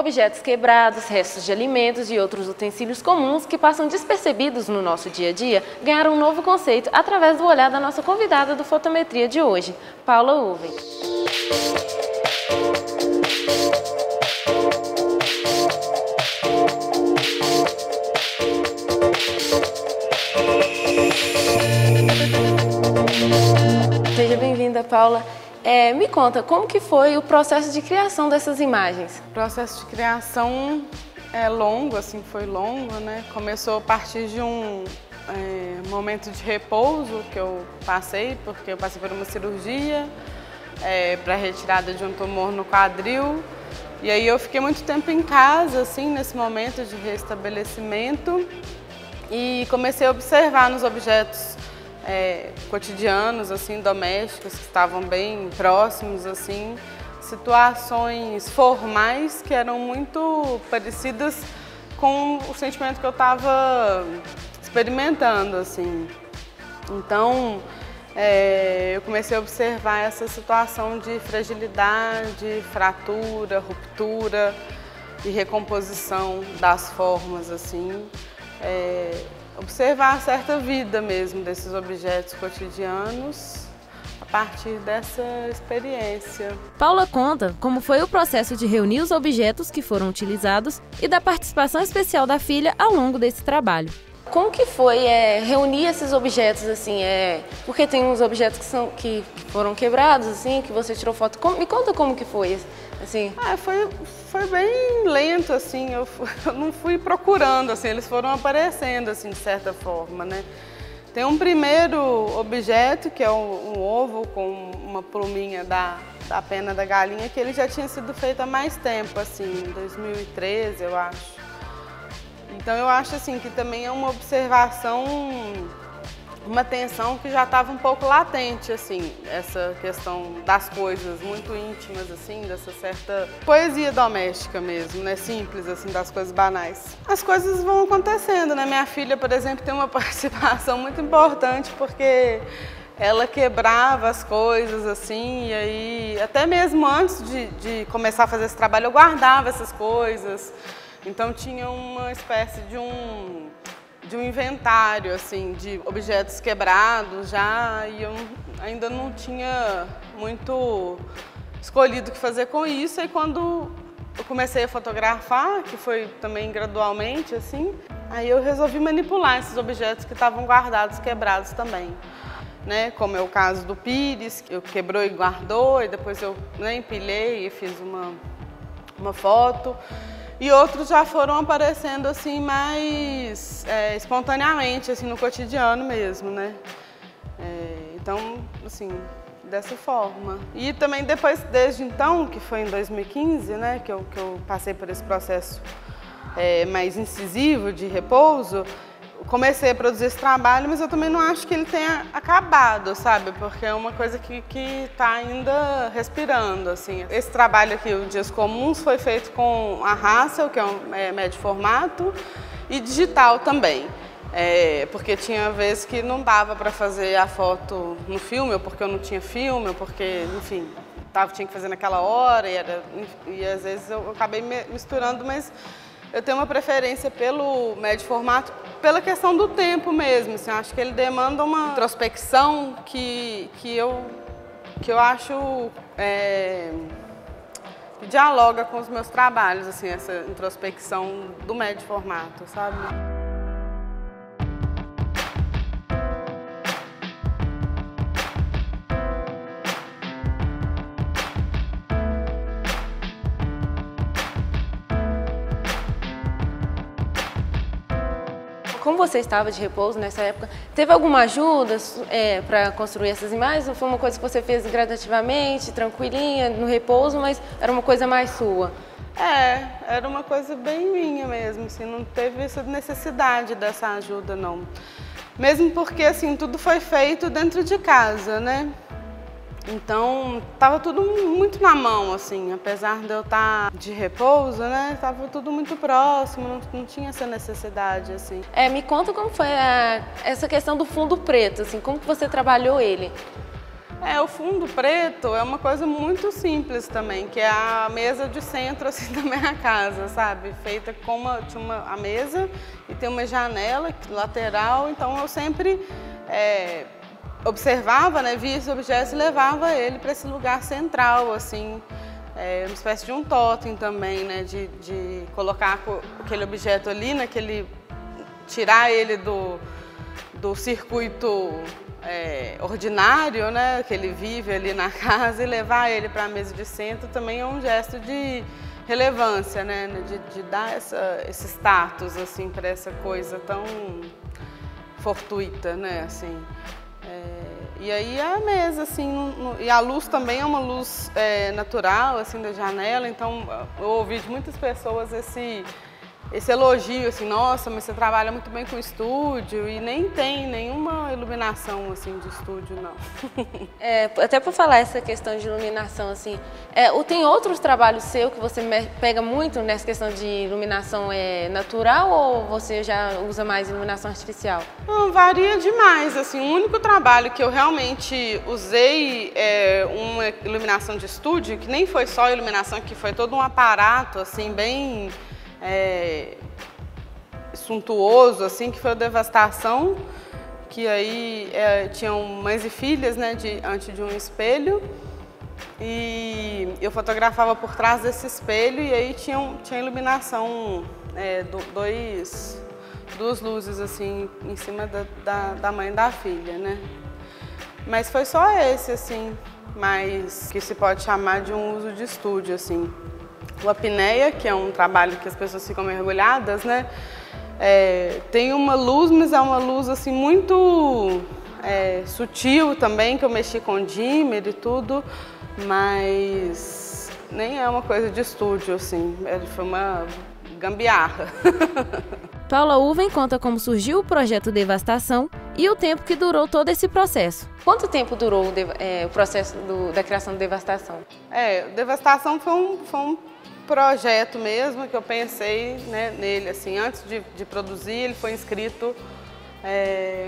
objetos quebrados, restos de alimentos e outros utensílios comuns que passam despercebidos no nosso dia a dia ganharam um novo conceito através do olhar da nossa convidada do Fotometria de hoje, Paula Uven. Seja bem-vinda, Paula. Me conta, como que foi o processo de criação dessas imagens? O processo de criação é longo, assim, foi longo, né? Começou a partir de um momento de repouso que eu passei, porque eu passei por uma cirurgia para retirada de um tumor no quadril. E aí eu fiquei muito tempo em casa, assim, nesse momento de restabelecimento e comecei a observar nos objetos cotidianos, assim, domésticos, que estavam bem próximos, assim, situações formais que eram muito parecidas com o sentimento que eu estava experimentando, assim. Então, eu comecei a observar essa situação de fragilidade, fratura, ruptura e recomposição das formas, assim. Observar certa vida mesmo desses objetos cotidianos a partir dessa experiência. Paula conta como foi o processo de reunir os objetos que foram utilizados e da participação especial da filha ao longo desse trabalho. Como que foi reunir esses objetos, assim, porque tem uns objetos que foram quebrados, assim, que você tirou foto. Me conta como que foi, assim. Foi bem lento, assim, eu não fui procurando, assim, eles foram aparecendo, assim, de certa forma, né. Tem um primeiro objeto, que é um ovo com uma pluminha da pena da galinha, que ele já tinha sido feito há mais tempo, assim, em 2013, eu acho. Então eu acho assim que também é uma observação, uma tensão que já estava um pouco latente, assim, essa questão das coisas muito íntimas, assim, dessa certa poesia doméstica mesmo, né, simples, assim, das coisas banais. As coisas vão acontecendo, né, minha filha, por exemplo, tem uma participação muito importante porque ela quebrava as coisas, assim, e aí, até mesmo antes de começar a fazer esse trabalho, eu guardava essas coisas. Então tinha uma espécie de um inventário, assim, de objetos quebrados já, e eu ainda não tinha muito escolhido o que fazer com isso. E quando eu comecei a fotografar, que foi também gradualmente, assim, aí eu resolvi manipular esses objetos que estavam guardados, quebrados também, né? Como é o caso do pires, que eu quebrou e guardou, e depois eu, né, empilhei e fiz uma foto. E outros já foram aparecendo assim mais espontaneamente, assim, no cotidiano mesmo, né? Então, assim, dessa forma. E também depois, desde então, que foi em 2015, né, que eu passei por esse processo mais incisivo de repouso, comecei a produzir esse trabalho, mas eu também não acho que ele tenha acabado, sabe? Porque é uma coisa que está ainda respirando, assim. Esse trabalho aqui, o Dias Comuns, foi feito com a Hassel, que é um médio formato, e digital também. Porque tinha vezes que não dava para fazer a foto no filme, ou porque eu não tinha filme, ou porque, enfim, tinha que fazer naquela hora, e às vezes eu acabei misturando, mas eu tenho uma preferência pelo médio formato, pela questão do tempo mesmo, assim, acho que ele demanda uma introspecção que eu acho que dialoga com os meus trabalhos, assim, essa introspecção do médio formato, sabe? Como você estava de repouso nessa época, teve alguma ajuda para construir essas imagens? Ou foi uma coisa que você fez gradativamente, tranquilinha, no repouso, mas era uma coisa mais sua? Era uma coisa bem minha mesmo, assim, não teve essa necessidade dessa ajuda, não. Mesmo porque, assim, tudo foi feito dentro de casa, né? Então, estava tudo muito na mão, assim, apesar de eu estar de repouso, né? Estava tudo muito próximo, não tinha essa necessidade, assim. Me conta como foi essa questão do fundo preto, assim, como que você trabalhou ele? O fundo preto é uma coisa muito simples também, que é a mesa de centro assim da minha casa, sabe? Feita com a mesa e tem uma janela lateral, então eu sempre observava, né, via esse objeto e levava ele para esse lugar central, assim, uma espécie de um totem também, né, de colocar aquele objeto ali, tirar ele do circuito ordinário, né, que ele vive ali na casa, e levar ele para a mesa de centro também é um gesto de relevância, né, de dar esse status assim para essa coisa tão fortuita, né, assim. E aí a mesa, assim, e a luz também é uma luz natural, assim, da janela, então eu ouvi de muitas pessoas esse elogio, assim, nossa, mas você trabalha muito bem com estúdio e nem tem nenhuma iluminação, assim, de estúdio, não. Até para falar essa questão de iluminação, assim, tem outros trabalhos seus que você pega muito nessa questão de iluminação natural ou você já usa mais iluminação artificial? Não, varia demais, assim, o único trabalho que eu realmente usei uma iluminação de estúdio, que nem foi só iluminação, que foi todo um aparato, assim, bem suntuoso, assim, que foi a Devastação, que aí tinham mães e filhas, né, diante de um espelho, e eu fotografava por trás desse espelho e aí tinha iluminação, duas luzes, assim, em cima da mãe e da filha, né. Mas foi só esse, assim, mas que se pode chamar de um uso de estúdio, assim. O apneia, que é um trabalho que as pessoas ficam mergulhadas, né? Tem uma luz, mas é uma luz assim muito sutil também, que eu mexi com dimmer e tudo, mas nem é uma coisa de estúdio, assim, foi uma gambiarra. Paula Uven conta como surgiu o projeto Devastação e o tempo que durou todo esse processo. Quanto tempo durou o processo da criação do Devastação? Devastação foi um projeto mesmo que eu pensei, né, nele, assim, antes de produzir. Ele foi inscrito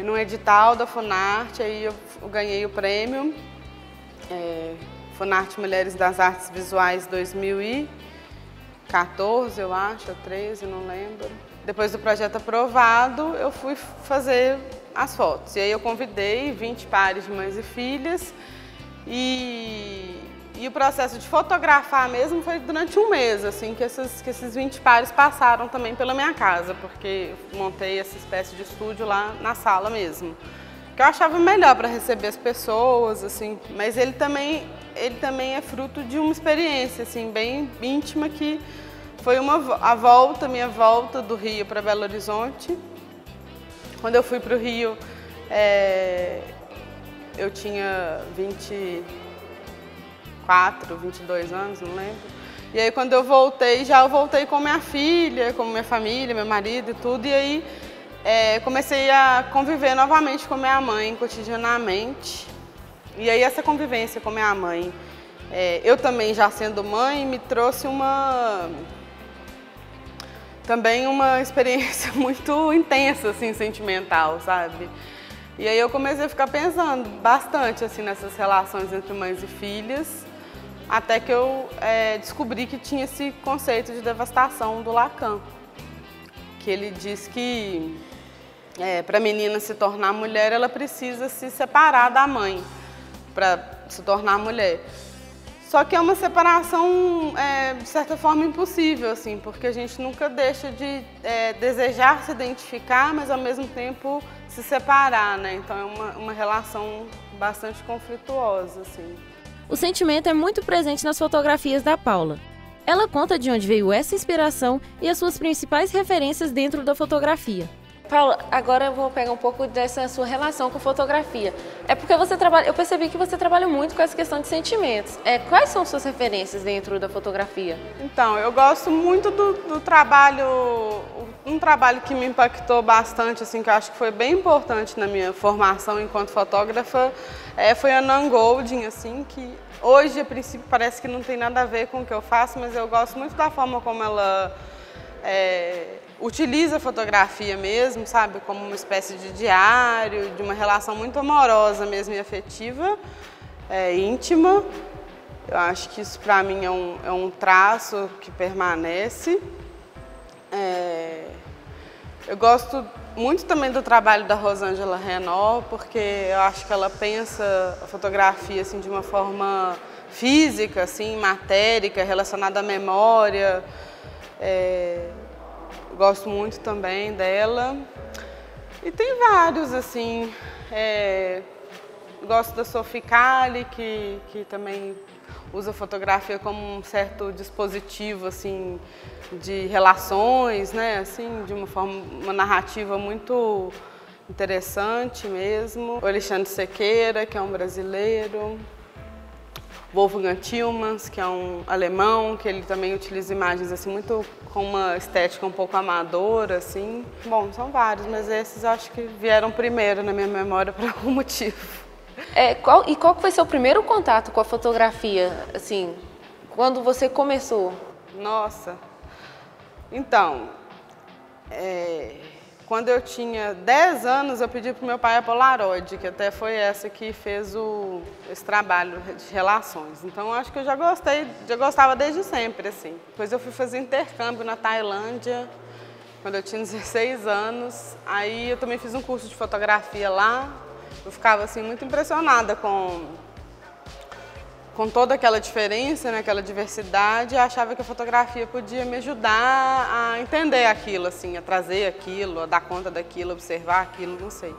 num edital da Funarte, aí eu ganhei o prêmio Funarte Mulheres das Artes Visuais 2014, eu acho, ou 13, não lembro. Depois do projeto aprovado, eu fui fazer as fotos. E aí eu convidei 20 pares de mães e filhas e o processo de fotografar mesmo foi durante um mês, assim, que esses 20 pares passaram também pela minha casa, porque eu montei essa espécie de estúdio lá na sala mesmo, que eu achava melhor para receber as pessoas, assim, mas ele também é fruto de uma experiência, assim, bem íntima, que foi minha volta do Rio para Belo Horizonte. Quando eu fui para o Rio, eu tinha 22 anos, não lembro. E aí quando eu voltei com minha filha, com minha família, meu marido e tudo, e aí comecei a conviver novamente com minha mãe cotidianamente. E aí essa convivência com minha mãe, eu também já sendo mãe, me trouxe também uma experiência muito intensa, assim, sentimental, sabe? E aí eu comecei a ficar pensando bastante, assim, nessas relações entre mães e filhas, até que eu descobri que tinha esse conceito de devastação do Lacan, que ele diz que para a menina se tornar mulher, ela precisa se separar da mãe para se tornar mulher. Só que é uma separação, de certa forma, impossível, assim, porque a gente nunca deixa de desejar se identificar, mas ao mesmo tempo se separar, né? Então é uma relação bastante conflituosa, assim. O sentimento é muito presente nas fotografias da Paula. Ela conta de onde veio essa inspiração e as suas principais referências dentro da fotografia. Paula, agora eu vou pegar um pouco dessa sua relação com fotografia. É porque eu percebi que você trabalha muito com essa questão de sentimentos. Quais são suas referências dentro da fotografia? Então, eu gosto muito do trabalho, um trabalho que me impactou bastante, assim, que eu acho que foi bem importante na minha formação enquanto fotógrafa, foi a Nan Goldin, assim, que hoje, a princípio, parece que não tem nada a ver com o que eu faço, mas eu gosto muito da forma como ela utiliza a fotografia mesmo, sabe, como uma espécie de diário, de uma relação muito amorosa mesmo e afetiva. íntima. Eu acho que isso para mim é um traço que permanece. Eu gosto muito também do trabalho da Rosângela Renault, porque eu acho que ela pensa a fotografia assim, de uma forma física, assim, matérica, relacionada à memória. Gosto muito também dela. E tem vários, assim. Gosto da Sophie Calle, que também usa a fotografia como um certo dispositivo assim, de relações, né? Assim, de uma narrativa muito interessante mesmo. O Alexandre Sequeira, que é um brasileiro. Wolfgang Tillmans, que é um alemão, que ele também utiliza imagens assim, muito com uma estética um pouco amadora. Assim. Bom, são vários, mas esses acho que vieram primeiro na minha memória por algum motivo. Qual foi seu primeiro contato com a fotografia, assim, quando você começou? Nossa, então, quando eu tinha 10 anos, eu pedi para o meu pai a Polaroid, que até foi essa que fez esse trabalho de relações. Então, acho que eu já gostava desde sempre, assim. Depois eu fui fazer intercâmbio na Tailândia, quando eu tinha 16 anos. Aí eu também fiz um curso de fotografia lá. Eu ficava assim, muito impressionada com toda aquela diferença, né, aquela diversidade, e achava que a fotografia podia me ajudar a entender aquilo, assim, a trazer aquilo, a dar conta daquilo, observar aquilo, não sei.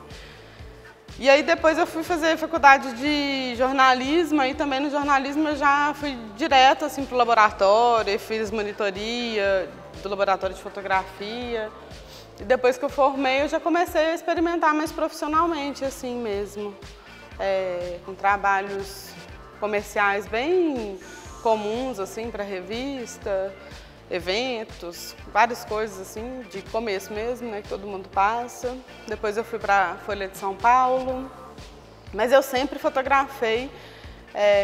E aí depois eu fui fazer faculdade de jornalismo, e também no jornalismo eu já fui direto assim, para o laboratório, fiz monitoria do laboratório de fotografia. E depois que eu formei, eu já comecei a experimentar mais profissionalmente, assim mesmo, com trabalhos comerciais bem comuns, assim, para revista, eventos, várias coisas, assim, de começo mesmo, né, que todo mundo passa. Depois eu fui para a Folha de São Paulo, mas eu sempre fotografei,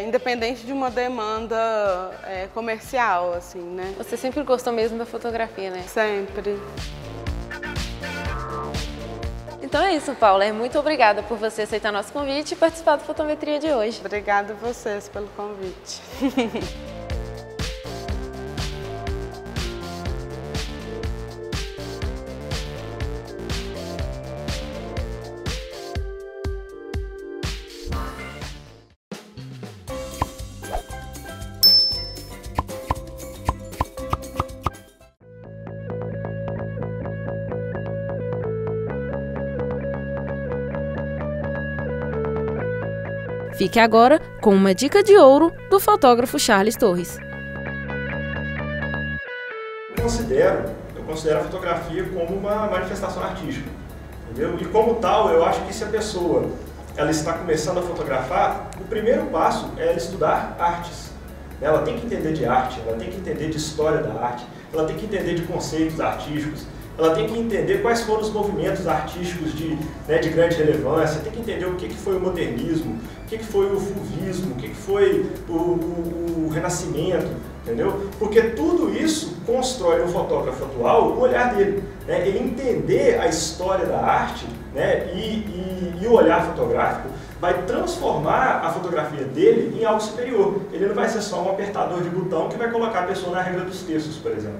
independente de uma demanda comercial, assim, né. Você sempre gostou mesmo da fotografia, né? Sempre. Então é isso, Paula. Muito obrigada por você aceitar nosso convite e participar da fotometria de hoje. Obrigada a vocês pelo convite. Fique agora com uma dica de ouro do fotógrafo Charles Torres. Eu considero a fotografia como uma manifestação artística, entendeu? E como tal, eu acho que se a pessoa ela está começando a fotografar, o primeiro passo é ela estudar artes. Ela tem que entender de arte, ela tem que entender de história da arte, ela tem que entender de conceitos artísticos, ela tem que entender quais foram os movimentos artísticos de grande relevância, tem que entender o que foi o modernismo, o que foi o fauvismo, o que foi o renascimento, entendeu? Porque tudo isso constrói no fotógrafo atual o olhar dele, né? Ele entender a história da arte, né? e o olhar fotográfico vai transformar a fotografia dele em algo superior. Ele não vai ser só um apertador de botão que vai colocar a pessoa na regra dos terços, por exemplo.